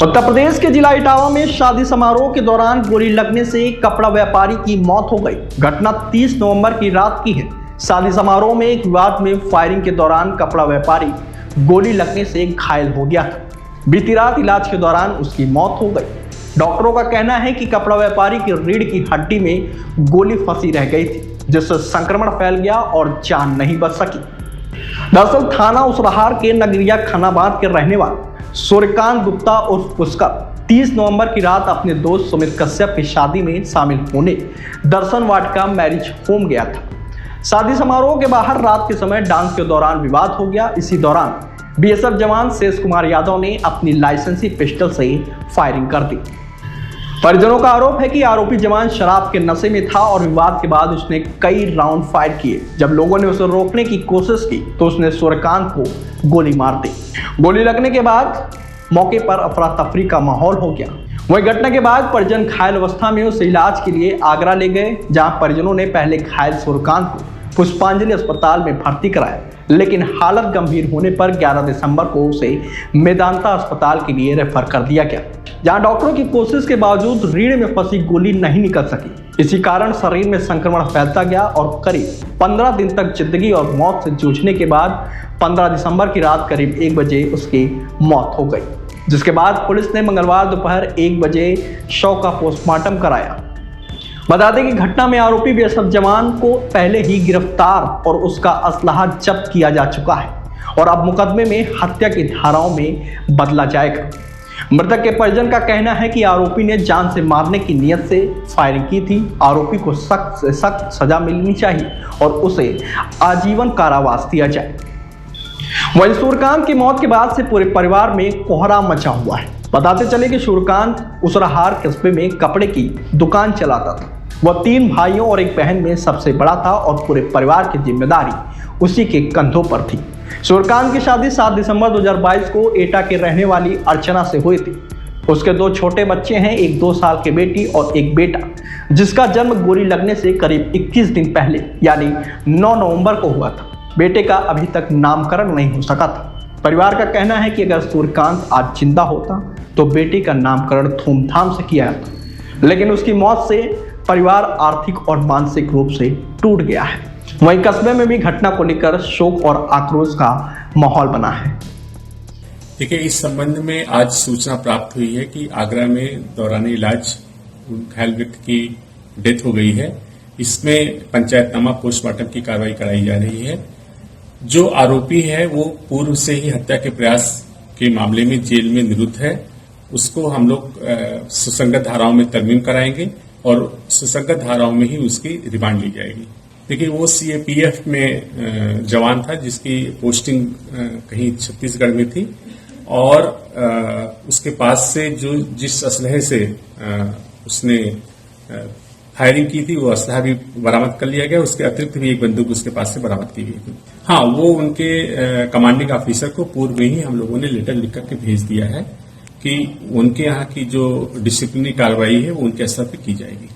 उत्तर प्रदेश के जिला इटावा में शादी समारोह के दौरान गोली लगने से कपड़ा व्यापारी की मौत हो गई। घटना 30 नवंबर की रात की है। शादी समारोह में एक विवाद में फायरिंग के दौरान कपड़ा व्यापारी गोली लगने से घायल हो गया था। बीती रात इलाज के दौरान उसकी मौत हो गई। डॉक्टरों का कहना है कि कपड़ा व्यापारी की रीढ़ की हड्डी में गोली फंसी रह गई थी, जिससे संक्रमण फैल गया और जान नहीं बच सकी। दरअसल थाना उसरहार के नगरिया खानाबाद के रहने वाले सूर्यकांत गुप्ता उर्फ पुष्कर 30 नवंबर की रात अपने दोस्त सुमित कश्यप की शादी में शामिल होने दर्शन वाटिका मैरिज होम गया था। शादी समारोह के बाहर रात के समय डांस के दौरान विवाद हो गया। इसी दौरान बीएसएफ जवान शेष कुमार यादव ने अपनी लाइसेंसी पिस्टल से फायरिंग कर दी। परिजनों का आरोप है कि आरोपी जवान शराब के नशे में था और विवाद के बाद उसने कई राउंड फायर किए। जब लोगों ने उसे रोकने की कोशिश की तो उसने सूर्यकांत को गोली मार दी। गोली लगने के बाद मौके पर अफरा तफरी का माहौल हो गया। वही घटना के बाद परिजन घायल अवस्था में उसे इलाज के लिए आगरा ले गए, जहां परिजनों ने पहले घायल सूर्यकांत को पुष्पांजलि अस्पताल में भर्ती कराया, लेकिन हालत गंभीर होने पर 11 दिसंबर को उसे मेदांता अस्पताल के लिए रेफर कर दिया गया, जहां डॉक्टरों की कोशिश के बावजूद रीढ़ में फंसी गोली नहीं निकल सकी। इसी कारण शरीर में संक्रमण फैलता गया और करीब 15 दिन तक जिंदगी और मौत से जूझने के बाद 15 दिसंबर की रात करीब 1 बजे उसकी मौत हो गई, जिसके बाद पुलिस ने मंगलवार दोपहर 1 बजे शव का पोस्टमार्टम कराया। बता दें कि घटना में आरोपी बीएसएफ जवान को पहले ही गिरफ्तार और उसका असलहा जब्त किया जा चुका है और अब मुकदमे में हत्या की धाराओं में बदला जाएगा। मृतक के परिजन का कहना है कि आरोपी ने जान से मारने की नीयत से फायरिंग की थी। आरोपी को सख्त से सख्त सजा मिलनी चाहिए और उसे आजीवन कारावास दिया जाए। वहीं सूर्यकांत की मौत के बाद से पूरे परिवार में कोहराम मचा हुआ है। बताते चले कि सूर्यकांत उसरहार कस्बे में कपड़े की दुकान चलाता था। वह 3 भाइयों और एक बहन में सबसे बड़ा था और पूरे परिवार की जिम्मेदारी उसी के कंधों पर थी। सूर्यकांत की शादी 7 दिसंबर 2022 को एटा के रहने वाली अर्चना से हुई थी। उसके 2 छोटे बच्चे हैं, एक 2 साल की बेटी और एक बेटा, जिसका जन्म गोली लगने से करीब 21 दिन पहले यानी 9 नवंबर को हुआ था। बेटे का अभी तक नामकरण नहीं हो सका था। परिवार का कहना है कि अगर सूर्यकांत आज जिंदा होता तो बेटे का नामकरण धूमधाम से किया जाता, लेकिन उसकी मौत से परिवार आर्थिक और मानसिक रूप से टूट गया है। वहीं कस्बे में भी घटना को लेकर शोक और आक्रोश का माहौल बना है। देखिए, इस संबंध में आज सूचना प्राप्त हुई है कि आगरा में दौरान इलाज घायल व्यक्ति की डेथ हो गई है। इसमें पंचायतनामा पोस्टमार्टम की कार्रवाई कराई जा रही है। जो आरोपी है वो पूर्व से ही हत्या के प्रयास के मामले में जेल में निरुद्ध है। उसको हम लोग सुसंगत धाराओं में तरमीम कराएंगे और सुसंगत धाराओं में ही उसकी रिमांड ली जाएगी। देखिए, वो सीएपीएफ में जवान था जिसकी पोस्टिंग कहीं छत्तीसगढ़ में थी और उसके पास से जो जिस असलहे से उसने फायरिंग की थी वो असलहा भी बरामद कर लिया गया। उसके अतिरिक्त भी एक बंदूक उसके पास से बरामद की गई थी। हाँ, वो उनके कमांडिंग ऑफिसर को पूर्व में ही हम लोगों ने लेटर लिख करके भेज दिया है कि उनके यहाँ की जो डिसिप्लिनरी कार्रवाई है वो उनके स्तर पर की जाएगी।